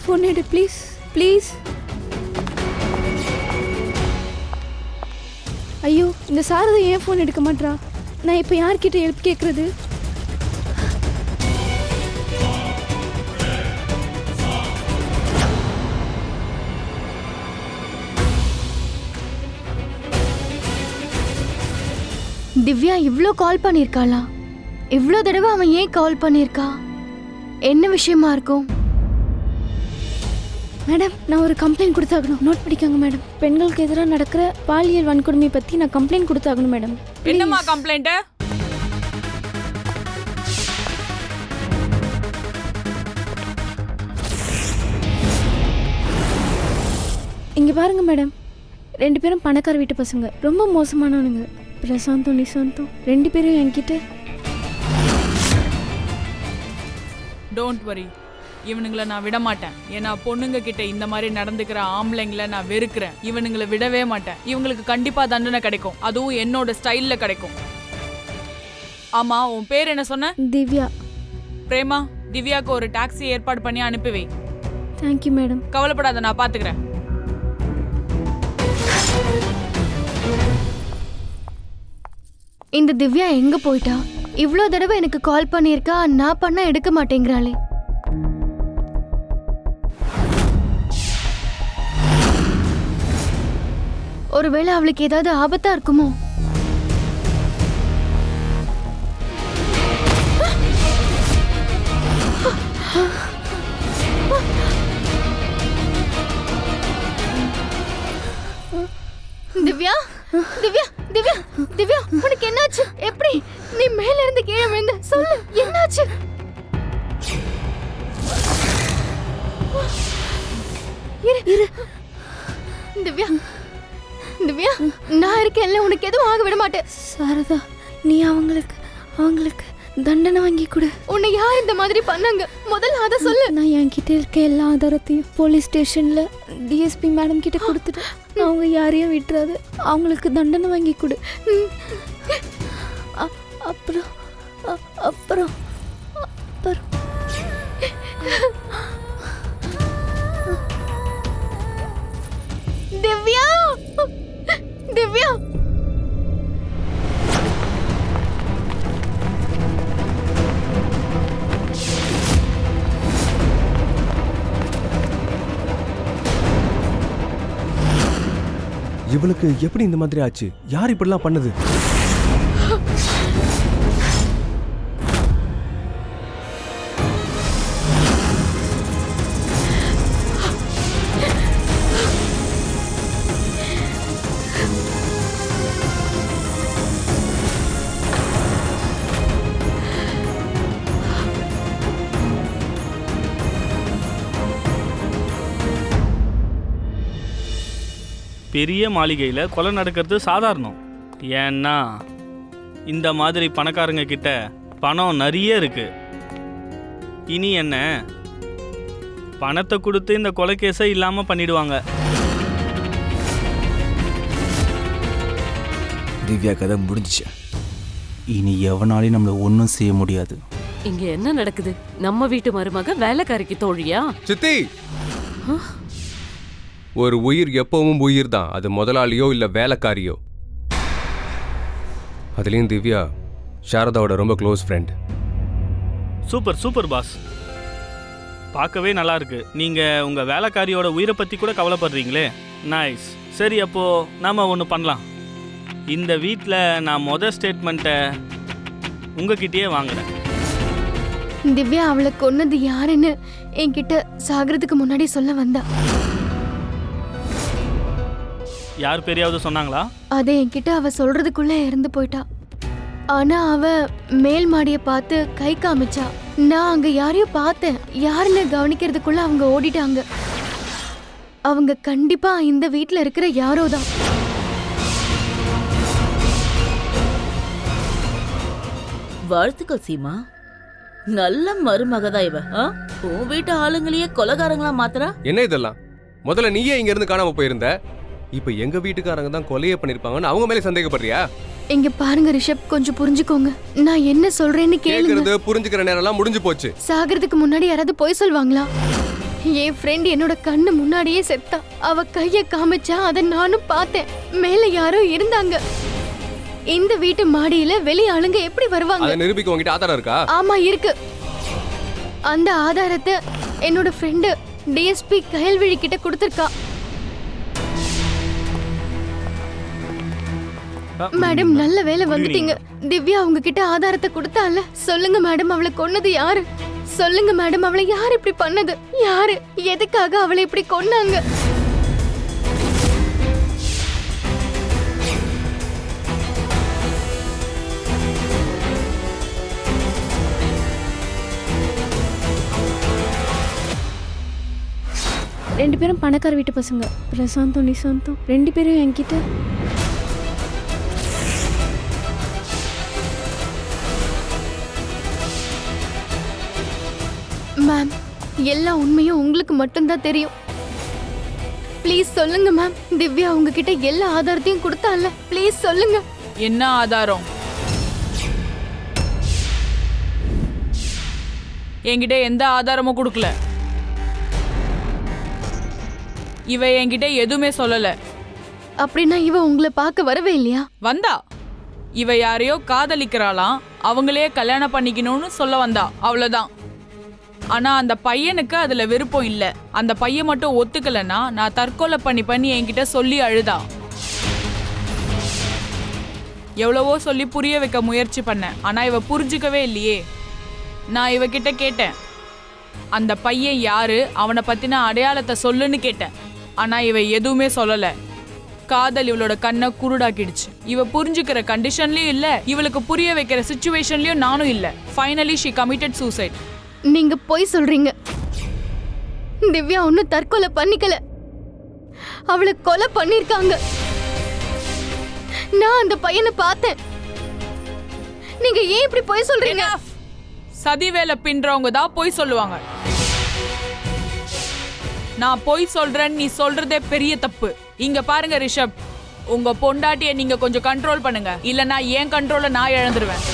Phone எடு please please. ஐயோ, இந்த சாரதா ஏன் ஃபோன் எடுக்க மாட்றா? நான் இப்போ யார்கிட்ட ஹெல்ப் கேட்குறது? திவ்யா இவ்ளோ கால் பண்ணிருக்காளா? இவ்ளோ தடவை அவன் ஏன் கால் பண்ணிருக்கா? என்ன விஷயமா இருக்கும்? மேடம், நான் ஒரு கம்ப்ளைண்ட் கொடுத்தாகணும். நோட் பண்ணிக்கோங்க மேடம். பெண்களுக்கு எதிராக நடக்கிற பாலியல் வன்கொடுமை பற்றி நான் கம்ப்ளைண்ட் கொடுத்தாகணும் மேடம். என்னம்மா கம்ப்ளைண்ட்? இங்கே பாருங்க மேடம், 2 பேரும் பணக்கார வீட்டு பசங்க, ரொம்ப மோசமானவனுங்க. பிரசாந்தும் நிசாந்தும் 2 பேரும் என்கிட்ட. டோன்ட் வரி, இவனுங்களை நான் விட மாட்டேன். ஏன்னா பொண்ணுங்க கிட்ட இந்த மாதிரி நடந்துக்கிற ஆம்பளைங்களை நான் வெறுக்கிறேன். இவனுங்களை விடவே மாட்டேன். இவங்களுக்கு கண்டிப்பா தண்டனை கிடைக்கும், அதுவும் என்னோட ஸ்டைல்ல கிடைக்கும். ஆமா, உன் பேர் என்ன சொன்ன? திவ்யா. பிரேமா, திவ்யாக்கு ஒரு டாக்ஸி ஏற்பாடு பண்ணி அனுப்பி வை. Thank you madam. கவலைப்படாத, நான் பாத்துக்கிறேன். இந்த திவ்யா எங்க போயிட்டா? இவ்ளோ தடவை எனக்கு கால் பண்ணிருக்கா, நான் பண்ண எடுக்க மாட்டேங்கிறாளே. ஒருவேளை அவளுக்கு ஏதாவது ஆபத்தா இருக்குமோ? திவ்யா, திவ்யா, திவ்யா, திவ்யா, உனக்கு என்னாச்சு? எப்படி நீ மேல இருந்து கீழே விழுந்த? சொல்லு, என்னாச்சு? இரு. திவ்யா, திவ்யா, நான் இருக்கேன்ல, உனக்கு எதுவும் ஆக விட மாட்டேன். சாரதா, நீ அவங்களுக்கு தண்டனை வாங்கி கொடு. உன்னை யார் இந்த மாதிரி பண்ணாங்க? முதல்ல அதை சொல்லு. நான் என்கிட்ட இருக்க எல்லா ஆதாரத்தையும் போலீஸ் ஸ்டேஷன்ல டிஎஸ்பி மேடம் கிட்ட கொடுத்துட்டு, அவங்க யாரையும் விட்டுறாது, அவங்களுக்கு தண்டனை வாங்கி கொடு. அப்புறம் அப்புறம் அப்புறம் திவ்யா, திவ்யா, இவளுக்கு எப்படி இந்த மாதிரி ஆச்சு? யார் இப்படிலாம் பண்ணுது? பெரிய மாளிகையில் கொலை நடக்கிறது சாதாரணம். ஏன்னா இந்த மாதிரி பணக்காரங்க கிட்ட பணம் நிறைய இருக்கு. இனி என்ன, பணத்தை கொடுத்து இந்த கொலை கேஸை இல்லாமல் பண்ணிடுவாங்க. திவ்யா கதை முடிஞ்சிச்சு. இனி எவனாலையும் நம்மளை ஒன்றும் செய்ய முடியாது. இங்க என்ன நடக்குது? நம்ம வீட்டு மருமக வேலைக்காரிக்கு தோழியா? சித்தி, ஒரு உயிர் எப்பவும் உயிர் தான், அது முதலாளியோ இல்ல வேலைக்காரியோ. அதுலயும் திவ்யா சாரதாவோட ரொம்ப close friend. Super super pass, பார்க்கவே நல்லா இருக்கு. நீங்க உங்க வேலைக்காரியோட உயிரை பத்தி கூட கவலைப்படுறீங்களே, நைஸ். சரி, அப்போ நாம ஒன்று பண்ணலாம். இந்த வீட்டில் நான் ஸ்டேட்மெண்ட்டை உங்ககிட்டயே வாங்குறேன். திவ்யா அவளை கொன்னது யாருன்னு என்கிட்ட சாகிறதுக்கு முன்னாடி சொல்ல வந்தா. யார் பெரியாவது சொன்னாங்களா? அதை என்கிட்ட அவ சொல்றதுக்குள்ள இறந்து போயிட்டா. ஆனா அவ மேல் மாடிய பார்த்து கை காமிச்சா. நான் அங்க யாரையும் பார்த்தேன். யாருன்னு கவனிக்கிறதுக்குள்ள அவங்க ஓடிட்டாங்க. அவங்க கண்டிப்பா இந்த வீட்ல இருக்கிற யாரோ தான். வாழ்த்துக்கள் சீமா, நல்ல மருமகதா இவ. உன் வீட்டு ஆளுங்களையே கொலைகாரங்களா மாத்துறா. என்ன இதெல்லாம்? முதல்ல நீயே இங்க இருந்து காணாம போயிருந்த, இப்ப எங்க வீட்டுக்காரங்க தான் கொலையே பண்ணிருப்பாங்கன்னு அவங்க மேலே சந்தேகப்படுறியா? இங்க பாருங்க ரிஷப், கொஞ்சம் புரிஞ்சுக்கோங்க. நான் என்ன சொல்றேன்னு கேளுங்க. புரிஞ்சுக்கிற நேரம் எல்லாம் முடிஞ்சு போச்சு. சாகிறதுக்கு முன்னாடி யாராவது பொய் சொல்வாங்களா? என் ஃப்ரெண்ட் என்னோட கண்ணு முன்னாடியே செத்தா. அவ கைய காமிச்சா அதை நானும் பார்த்தேன். மேல யாரோ இருந்தாங்க. இந்த வீட்டு மாடியில வெளி ஆளுங்க எப்படி வருவாங்க? அதை நிரூபிக்க உங்ககிட்ட ஆதாரம் இருக்கா? ஆமா இருக்கு. அந்த ஆதாரத்தை என்னோட ஃப்ரெண்டு டிஎஸ்பி கயல்விழி கிட்ட கொடுத்திருக்கா. மேடம் நல்ல வேலை வந்துட்டீங்க. திவ்யா உங்ககிட்ட ஆதாரத்தை கொடுத்தால. சொல்லுங்க மேடம், அவளை கொன்னது யாரு? சொல்லுங்க மேடம், அவளை யார் இப்படி பண்ணது? யாரு எதுக்காக அவளை இப்படி கொன்னாங்க? ரெண்டு பேரும் பணக்கார வீட்டு பசங்க, பிரசாந்தும் நிசாந்தும். ரெண்டு பேரும் என்கிட்ட மேம், எல்லா உண்மையும் உங்களுக்கு மட்டும்தான் தெரியும். ப்ளீஸ் சொல்லுங்க மேம். திவ்யா உங்ககிட்ட எல்லா ஆதாரத்தையும் கொடுத்தால. ப்ளீஸ் சொல்லுங்க. என்ன ஆதாரம்? என்கிட்ட எந்த ஆதாரமும் கொடுக்கல. இவ என்கிட்ட எதுவுமே சொல்லல. அப்படின்னா இவ உங்களை பார்க்க வரவே இல்லையா? வந்தா. இவ யாரையோ காதலிக்கிறாளாம், அவங்களே கல்யாணம் பண்ணிக்கணும்னு சொல்ல வந்தா, அவ்வளவுதான். ஆனா அந்த பையனுக்கு அதுல விருப்பம் இல்ல. அந்த பையன் மட்டும் ஒத்துக்கலன்னா நான் தற்கொலை பண்ணி என்கிட்ட சொல்லி அழுதா. எவ்வளவோ சொல்லி புரிய வைக்க முயற்சி பண்ணேன், ஆனா இவ புரிஞ்சுக்கவே இல்லையே. நான் இவகிட்ட கேட்டேன், அந்த பையன் யாரு, அவனை பத்தின அடையாளத்தை சொல்லுன்னு கேட்டேன். ஆனா இவ எதுவுமே சொல்லல. காதல் இவளோட கண்ணை குருடாக்கிடுச்சு. இவ புரிஞ்சுக்கிற கண்டிஷன்லயும் இல்ல, இவளுக்கு புரிய வைக்கிற சிச்சுவேஷன்லயும் நானும் இல்ல. Finally she committed suicide. நீங்க போய் சொல்றீங்க. திவ்யா ஒன்னும் தற்கொலை பண்ணிக்கல, அவளை கொலை பண்ணிருக்காங்க. நான் அந்த பையனை பார்த்தேன். நீங்க ஏன் இப்படி போய் சொல்றீங்க? சதி வேலை பின்றவங்க தான் போய் சொல்லுவாங்க. நான் போய் சொல்றேன்னு நீ சொல்றதே பெரிய தப்பு. இங்க பாருங்க ரிஷப், உங்க பொண்டாட்டிய நீங்க கொஞ்சம் கண்ட்ரோல் பண்ணுங்க, இல்லனா ஏன் கண்ட்ரோல நான் இழந்துருவேன்.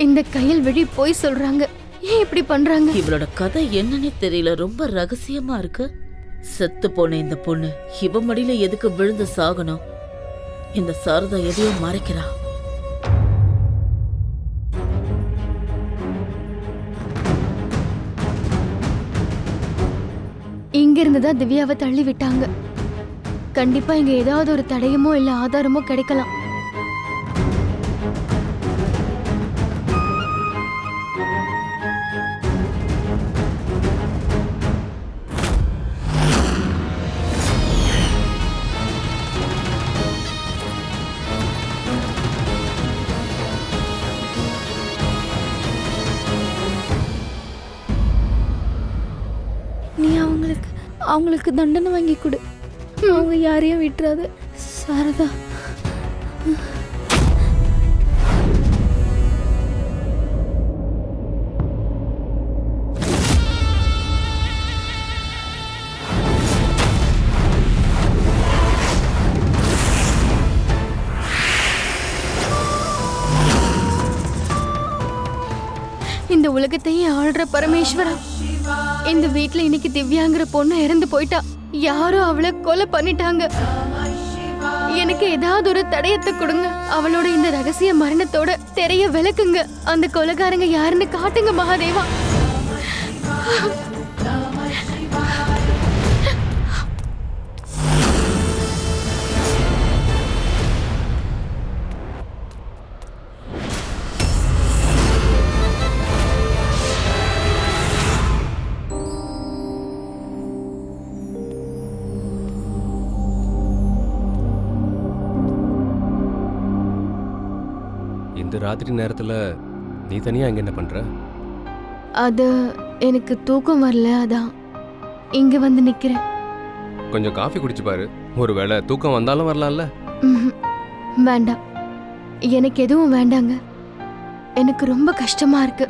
இந்த கயல்விழி போய் சொல்றாங்க. ஏன் இப்படி பண்றாங்க? இவளோட கதை என்னன்னே தெரியல, ரொம்ப ரகசியமா இருக்கு. செத்து போன இந்த பொண்ணு இவ மடியில எதுக்கு விழுந்து சாகணும்? இந்த சாரதா எதையோ மறைக்கிறா. இங்க இருந்துதான் திவ்யாவை தள்ளி விட்டாங்க. கண்டிப்பா இங்க ஏதாவது ஒரு தடயமோ இல்ல ஆதாரமோ கிடைக்கலாம். நீ அவங்களுக்கு தண்டனை வாங்கி கொடு. அவங்க யாரையும் விட்டுறாது. சாரதா, இந்த உலகத்தையே ஆள்ற பரமேஸ்வரா, இந்த வீட்ல இன்னைக்கு திவ்யாங்கிற பொண்ணு இறந்து போயிட்டா. யாரோ அவளை கொலை பண்ணிட்டாங்க. எனக்கு ஏதாவது ஒரு தடயத்தை கொடுங்க. அவளோட இந்த ரகசிய மரணத்தோட தெரிய விளக்குங்க. அந்த கொலைகாரங்க யாருன்னு காட்டுங்க மகாதேவா. இந்த ராத்திரி நேரத்துல நீ தனியா இங்க என்ன பண்ற? அது எனக்கு தூக்கம் வரல, அதான் இங்க வந்து நிக்கிறேன். கொஞ்சம் காஃபி குடிச்சு பாரு, ஒருவேளை தூக்கம் வந்தாலும் வரலாம்ல. வேண்டாம், எனக்கு எதுவும் வேண்டாங்க. எனக்கு ரொம்ப கஷ்டமா இருக்கு.